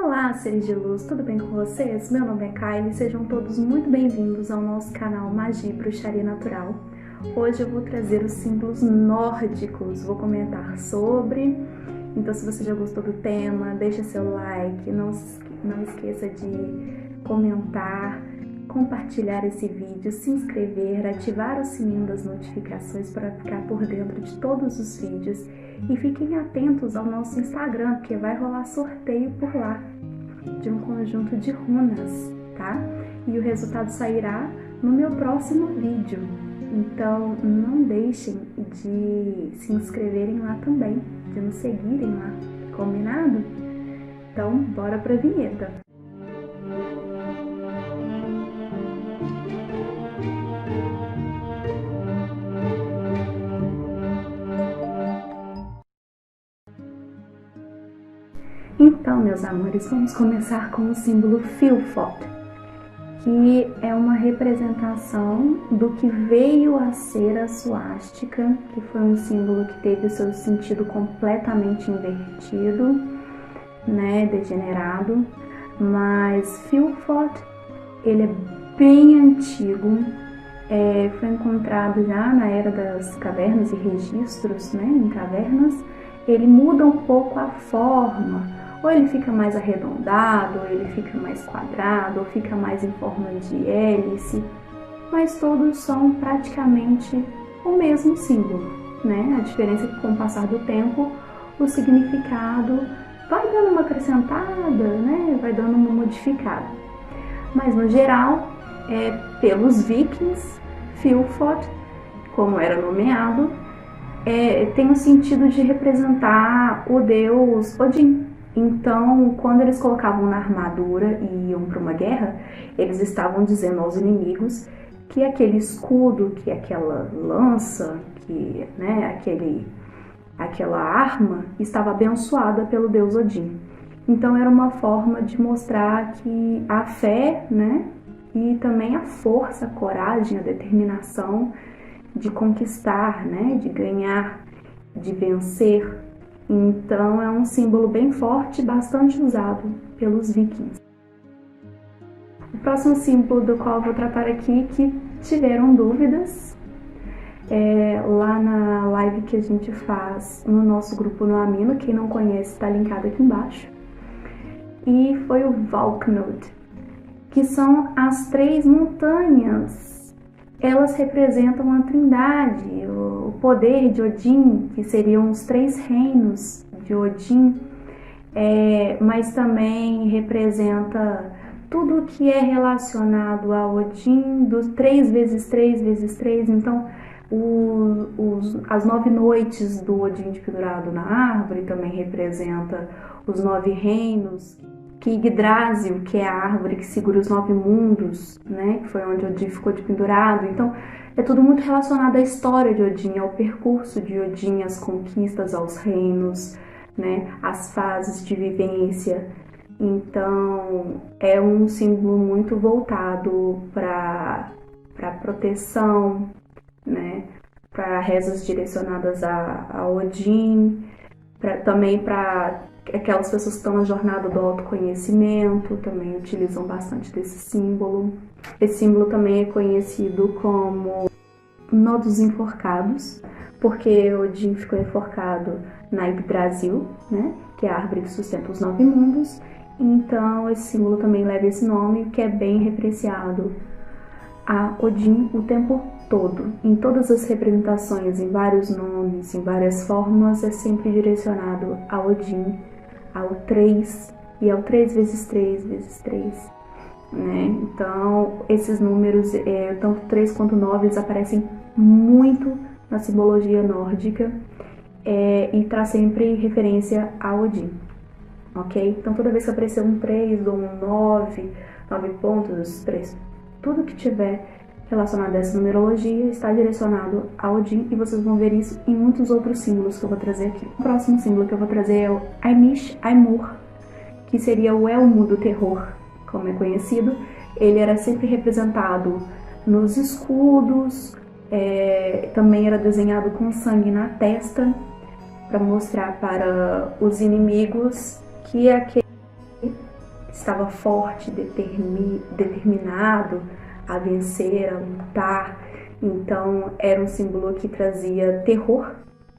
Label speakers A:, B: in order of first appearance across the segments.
A: Olá, seres de luz, tudo bem com vocês? Meu nome é Kylie e sejam todos muito bem-vindos ao nosso canal Magia e Bruxaria Natural. Hoje eu vou trazer os símbolos nórdicos, vou comentar sobre. Então, se você já gostou do tema, deixa seu like, não esqueça de comentar, compartilhar esse vídeo, se inscrever, ativar o sininho das notificações para ficar por dentro de todos os vídeos. E fiquem atentos ao nosso Instagram, porque vai rolar sorteio por lá de um conjunto de runas, tá? E o resultado sairá no meu próximo vídeo. Então não deixem de se inscreverem lá também, de nos seguirem lá, combinado? Então bora pra vinheta! Então, meus amores, vamos começar com o símbolo Filfot, que é uma representação do que veio a ser a suástica, que foi um símbolo que teve o seu sentido completamente invertido, né, degenerado. Mas Filfot, ele é bem antigo, foi encontrado já na era das cavernas e registros, né, em cavernas. Ele muda um pouco a forma, ou ele fica mais arredondado, ou ele fica mais quadrado, ou fica mais em forma de hélice, mas todos são praticamente o mesmo símbolo, né? A diferença é que com o passar do tempo o significado vai dando uma acrescentada, né? Vai dando uma modificada. Mas no geral, pelos vikings, Filfot, como era nomeado, tem o sentido de representar o deus Odin. Então, quando eles colocavam na armadura e iam para uma guerra, eles estavam dizendo aos inimigos que aquele escudo, que aquela lança, que, né, aquela arma estava abençoada pelo deus Odin. Então, era uma forma de mostrar que a fé, né, e também a força, a coragem, a determinação de conquistar, né, de ganhar, de vencer. Então é um símbolo bem forte, bastante usado pelos vikings. O próximo símbolo do qual eu vou tratar aqui, que tiveram dúvidas, lá na live que a gente faz no nosso grupo no Amino, quem não conhece está linkado aqui embaixo, e foi o Valknut, que são as 3 montanhas. Elas representam a trindade, o poder de Odin, que seriam os 3 reinos de Odin, mas também representa tudo que é relacionado a Odin, dos 3 vezes 3 vezes 3. Então, as 9 noites do Odin pendurado na árvore também representa os 9 reinos. Que Yggdrasil, que é a árvore que segura os 9 mundos, né, que foi onde Odin ficou pendurado. Então, é tudo muito relacionado à história de Odin, ao percurso de Odin, às conquistas, aos reinos, né, às fases de vivência. Então, é um símbolo muito voltado para proteção, né, para rezas direcionadas a Odin, também para aquelas pessoas que estão na jornada do autoconhecimento, também utilizam bastante desse símbolo. Esse símbolo também é conhecido como Nó dos Enforcados, porque Odin ficou enforcado na Yggdrasil, né, que é a árvore que sustenta os 9 mundos. Então esse símbolo também leva esse nome, que é bem referenciado a Odin o tempo todo. Em todas as representações, em vários nomes, em várias formas, é sempre direcionado a Odin, ao 3 e ao 3 vezes 3 vezes 3, né? Então, esses números, tanto 3 quanto 9, eles aparecem muito na simbologia nórdica, e traz sempre referência a Odin, ok? Então, toda vez que aparecer um 3 ou um 9 pontos, 3, tudo que tiver relacionado a essa numerologia está direcionado a Odin, e vocês vão ver isso em muitos outros símbolos que eu vou trazer aqui. O próximo símbolo que eu vou trazer é o Aimish Aimur, que seria o elmo do terror, como é conhecido. Ele era sempre representado nos escudos, também era desenhado com sangue na testa, para mostrar para os inimigos que aquele estava forte, determinado a vencer, a lutar. Então era um símbolo que trazia terror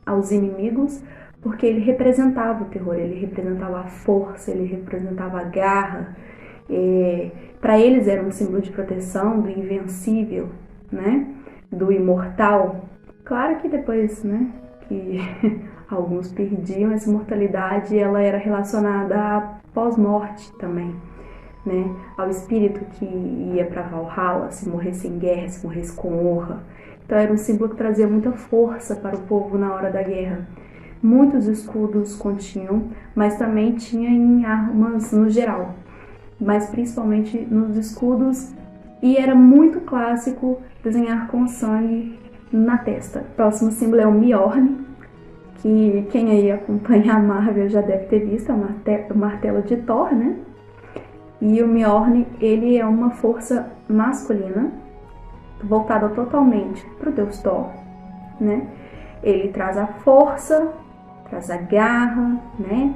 A: aos inimigos, porque ele representava o terror, ele representava a força, ele representava a garra. Para eles era um símbolo de proteção, do invencível, né? Do imortal. Claro que depois, né, que alguns perdiam essa imortalidade, ela era relacionada à pós-morte também, né? Ao espírito que ia para Valhalla, se morresse em guerra, se morresse com honra. Então era um símbolo que trazia muita força para o povo na hora da guerra. Muitos escudos continham, mas também tinha em armas no geral, mas principalmente nos escudos, e era muito clássico desenhar com sangue na testa. O próximo símbolo é o Mjolnir, que quem aí acompanha a Marvel já deve ter visto, é o martelo de Thor, né? E o Mjolnir, ele é uma força masculina, voltada totalmente para o deus Thor, né? Ele traz a força, traz a garra, né?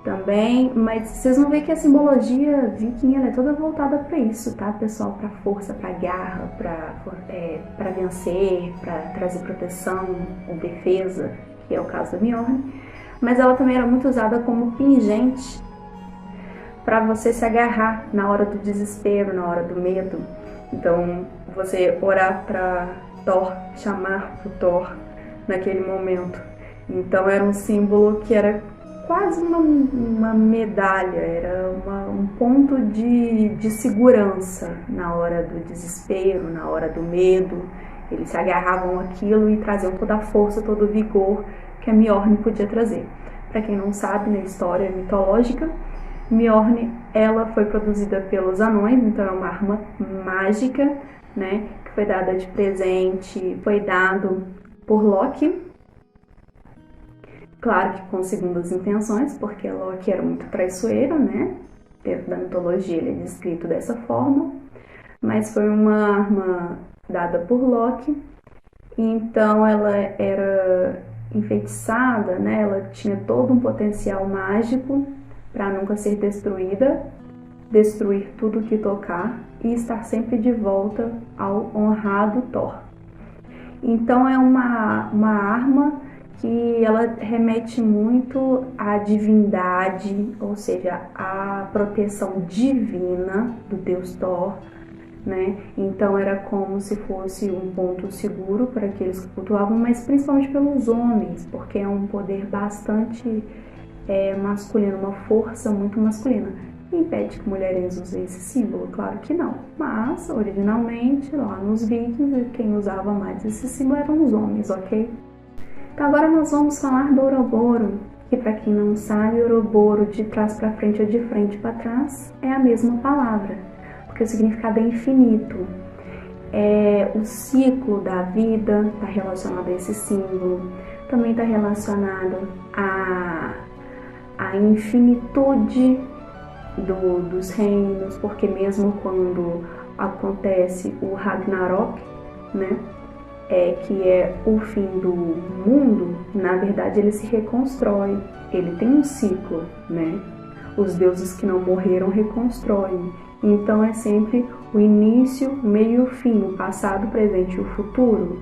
A: Também, mas vocês vão ver que a simbologia viking ela é toda voltada para isso, tá, pessoal? Para força, para garra, para vencer, para trazer proteção, defesa, que é o caso do Mjolnir. Mas ela também era muito usada como pingente para você se agarrar na hora do desespero, na hora do medo. Então, você orar para Thor, chamar para o Thor naquele momento. Então, era um símbolo que era quase uma medalha, era um ponto de segurança na hora do desespero, na hora do medo. Eles se agarravam àquilo e traziam toda a força, todo o vigor que a Mjolnir podia trazer. Para quem não sabe, na história mitológica, Mjolnir ela foi produzida pelos anões, então é uma arma mágica, né, que foi dada de presente, foi dado por Loki. Claro que com segundas intenções, porque Loki era muito traiçoeiro, né? Dentro da mitologia ele é descrito dessa forma. Mas foi uma arma dada por Loki. Então ela era enfeitiçada, né? Ela tinha todo um potencial mágico para nunca ser destruída, destruir tudo que tocar e estar sempre de volta ao honrado Thor. Então é uma arma que ela remete muito à divindade, ou seja, à proteção divina do deus Thor, né? Então era como se fosse um ponto seguro para aqueles que cultuavam, mas principalmente pelos homens, porque é um poder bastante masculino, uma força muito masculina. Impede que mulheres usem esse símbolo? Claro que não, mas originalmente lá nos vikings quem usava mais esse símbolo eram os homens, ok? Então agora nós vamos falar do Ouroboro, que para quem não sabe, Ouroboro de trás para frente ou de frente para trás é a mesma palavra, porque o significado é infinito. O ciclo da vida está relacionado a esse símbolo, também está relacionado à infinitude dos reinos, porque mesmo quando acontece o Ragnarok, né? Que é o fim do mundo, na verdade ele se reconstrói, ele tem um ciclo, né? Os deuses que não morreram reconstroem, então é sempre o início, o meio e o fim, o passado, o presente e o futuro.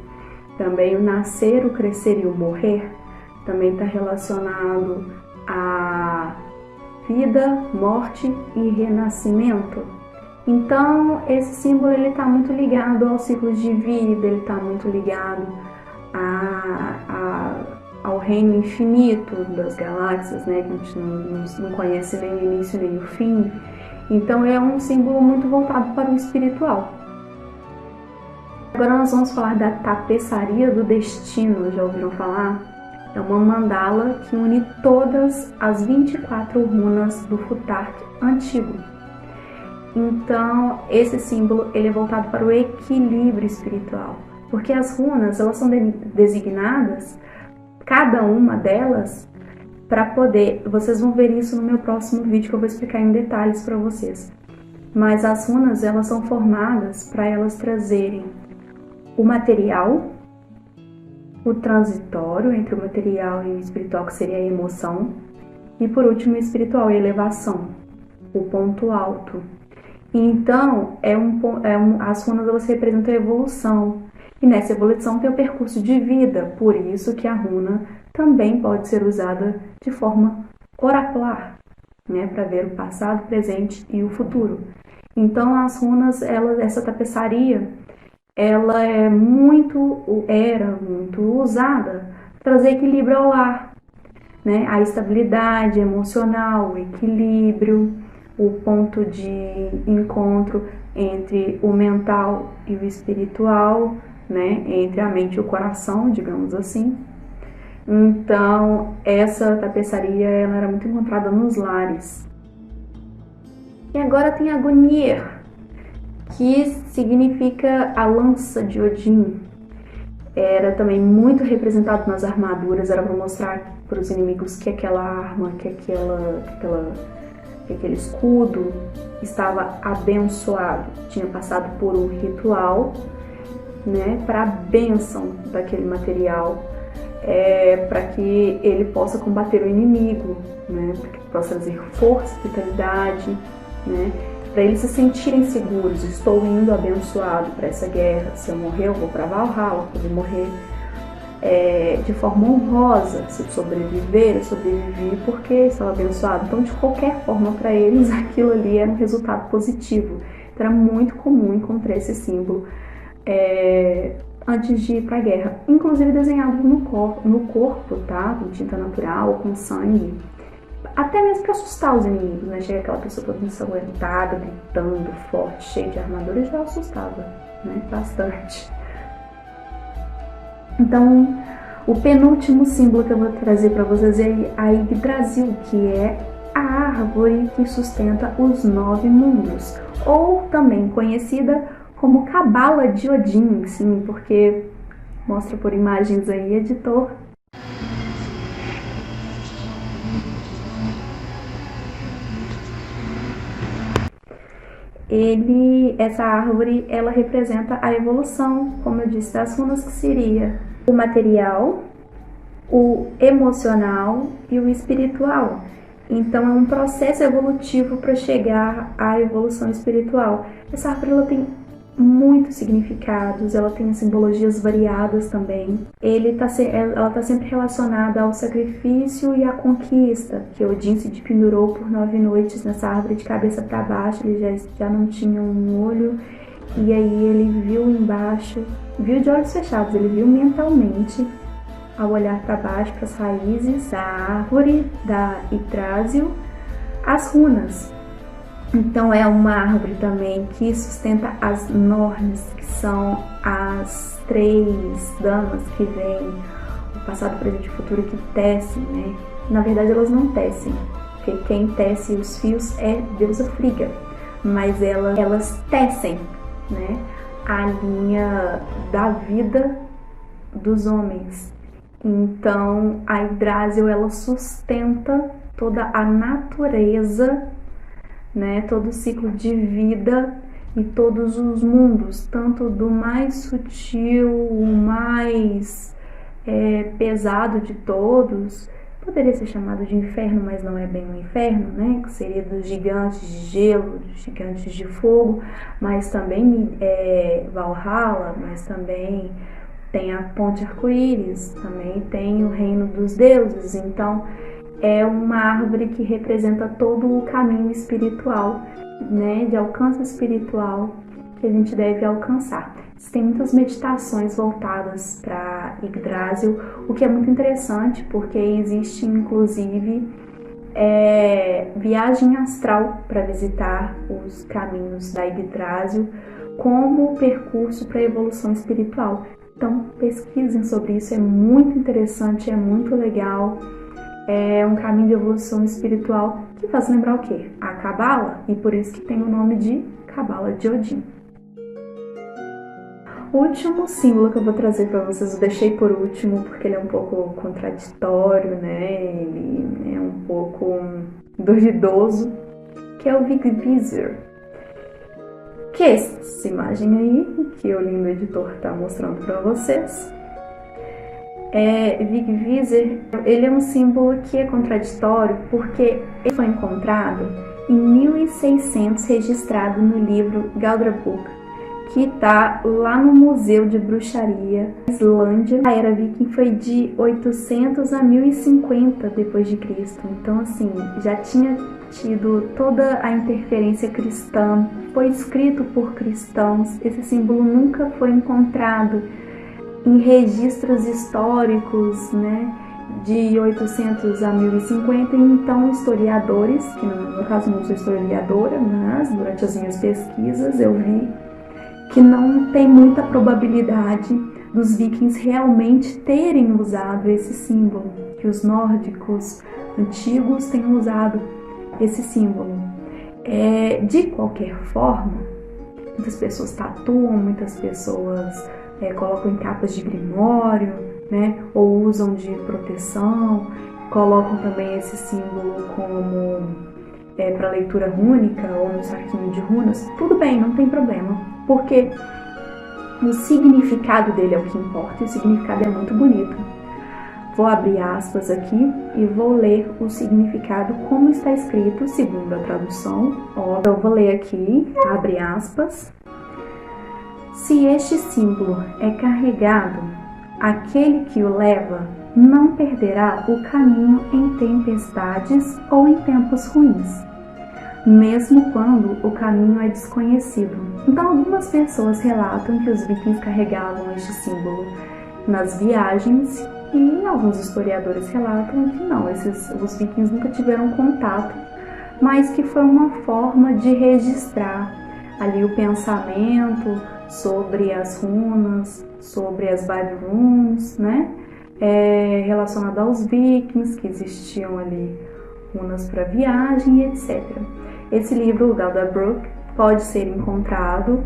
A: Também o nascer, o crescer e o morrer também está relacionado a vida, morte e renascimento. Então, esse símbolo está muito ligado aos ciclos de vida, ele está muito ligado ao reino infinito das galáxias, né, que a gente não conhece nem o início nem o fim. Então, é um símbolo muito voltado para o espiritual. Agora nós vamos falar da tapeçaria do destino, já ouviram falar? É uma mandala que une todas as 24 runas do Futhark antigo. Então, esse símbolo ele é voltado para o equilíbrio espiritual, porque as runas elas são designadas, cada uma delas, para poder... Vocês vão ver isso no meu próximo vídeo que eu vou explicar em detalhes para vocês. Mas as runas elas são formadas para elas trazerem o material, o transitório entre o material e o espiritual, que seria a emoção, e por último o espiritual, a elevação. o ponto alto. Então, as runas elas representam a evolução. E nessa evolução tem o percurso de vida, por isso que a runa também pode ser usada de forma oracular, né, para ver o passado, o presente e o futuro. Então, as runas, essa tapeçaria, ela era muito usada para trazer equilíbrio ao lar, né? A estabilidade emocional, o equilíbrio, o ponto de encontro entre o mental e o espiritual, né? Entre a mente e o coração, digamos assim. Então, essa tapeçaria ela era muito encontrada nos lares. E agora tem a Gungnir, que significa a lança de Odin. Era também muito representado nas armaduras, era para mostrar para os inimigos que aquela arma, que aquele escudo estava abençoado, tinha passado por um ritual, né, para a bênção daquele material, para que ele possa combater o inimigo, né, para que possa trazer força, vitalidade, né, para eles se sentirem seguros. Estou indo abençoado para essa guerra. Se eu morrer, eu vou para Valhalla, poder morrer de forma honrosa. Se eu sobreviver, eu sobrevivi porque estava abençoado. Então, de qualquer forma, para eles, aquilo ali era um resultado positivo. Então, era muito comum encontrar esse símbolo antes de ir para a guerra, inclusive desenhado no corpo, tá? Com tinta natural, com sangue. Até mesmo para assustar os inimigos, né? Chega aquela pessoa toda ensanguentada, gritando, forte, cheia de armadura, já assustava, né? Bastante. Então, o penúltimo símbolo que eu vou trazer para vocês é a Yggdrasil, que é a árvore que sustenta os 9 mundos, ou também conhecida como Cabala de Odin, sim, porque mostra por imagens aí, editor. Essa árvore, ela representa a evolução, como eu disse, das runas, que seria o material, o emocional e o espiritual. Então é um processo evolutivo para chegar à evolução espiritual. Essa árvore ela tem muitos significados, ela tem simbologias variadas também. Ela está sempre relacionada ao sacrifício e à conquista, que Odin se pendurou por 9 noites nessa árvore de cabeça para baixo, ele já não tinha um olho, e aí ele viu embaixo, viu de olhos fechados, ele viu mentalmente, ao olhar para baixo, para as raízes da árvore, da Yggdrasil, as runas. Então é uma árvore também que sustenta as Norns, que são as 3 damas que vêm, o passado, presente e futuro, que tecem, né? Na verdade elas não tecem, porque quem tece os fios é deusa Frigga, mas elas tecem, né, a linha da vida dos homens. Então a Yggdrasil ela sustenta toda a natureza, né, todo o ciclo de vida e todos os mundos, tanto do mais sutil, o mais pesado de todos, poderia ser chamado de inferno, mas não é bem um inferno, né, que seria dos gigantes de gelo, dos gigantes de fogo, mas também Valhalla, mas também tem a Ponte Arco-Íris, também tem o reino dos deuses. Então é uma árvore que representa todo o caminho espiritual, né, de alcance espiritual que a gente deve alcançar. Tem muitas meditações voltadas para Yggdrasil, o que é muito interessante, porque existe inclusive viagem astral para visitar os caminhos da Yggdrasil como percurso para a evolução espiritual. Então pesquisem sobre isso, é muito interessante, é muito legal. É um caminho de evolução espiritual que faz lembrar o quê? A Cabala, e por isso que tem o nome de Cabala de Odin. O último símbolo que eu vou trazer para vocês, eu deixei por último porque ele é um pouco contraditório, né? Ele é um pouco duvidoso, que é o Vigvisir. Que é essa imagem aí, que o lindo editor está mostrando para vocês. Vigvisir, ele é um símbolo que é contraditório porque ele foi encontrado em 1600 registrado no livro Galdrabok, que está lá no Museu de Bruxaria, Islândia. A era viking foi de 800 a 1050 depois de Cristo. Então, assim, já tinha tido toda a interferência cristã, foi escrito por cristãos. Esse símbolo nunca foi encontrado em registros históricos, né, de 800 a 1050. Então, historiadores, que no caso não sou historiadora, mas durante as minhas pesquisas eu vi que não tem muita probabilidade dos vikings realmente terem usado esse símbolo, que os nórdicos antigos tenham usado esse símbolo. De qualquer forma, muitas pessoas tatuam, muitas pessoas colocam em capas de grimório, né, ou usam de proteção, colocam também esse símbolo como para leitura rúnica ou no saquinho de runas. Tudo bem, não tem problema, porque o significado dele é o que importa, e o significado é muito bonito. Vou abrir aspas aqui e vou ler o significado como está escrito segundo a tradução. Eu vou ler aqui, abre aspas. Se este símbolo é carregado, aquele que o leva não perderá o caminho em tempestades ou em tempos ruins, mesmo quando o caminho é desconhecido. Então, algumas pessoas relatam que os vikings carregavam este símbolo nas viagens, e alguns historiadores relatam que não, os vikings nunca tiveram contato, mas que foi uma forma de registrar ali o pensamento sobre as runas, sobre as Bible Runes, né? Relacionado aos vikings, que existiam ali runas para viagem, etc. Esse livro, o Galdrabok, pode ser encontrado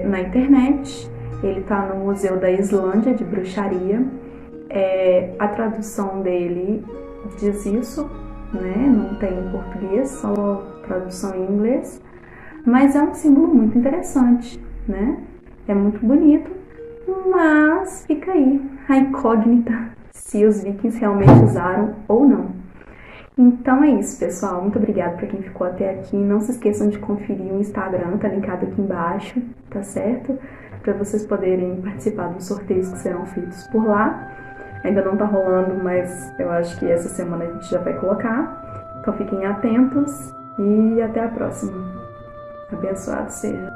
A: na internet. Ele está no Museu da Islândia de Bruxaria. A tradução dele diz isso, né? Não tem em português, só tradução em inglês. Mas é um símbolo muito interessante, né? É muito bonito, mas fica aí a incógnita se os vikings realmente usaram ou não. Então é isso, pessoal. Muito obrigada para quem ficou até aqui. Não se esqueçam de conferir o Instagram, tá linkado aqui embaixo, tá certo? Para vocês poderem participar dos sorteios que serão feitos por lá. Ainda não tá rolando, mas eu acho que essa semana a gente já vai colocar. Então fiquem atentos e até a próxima. Abençoado seja.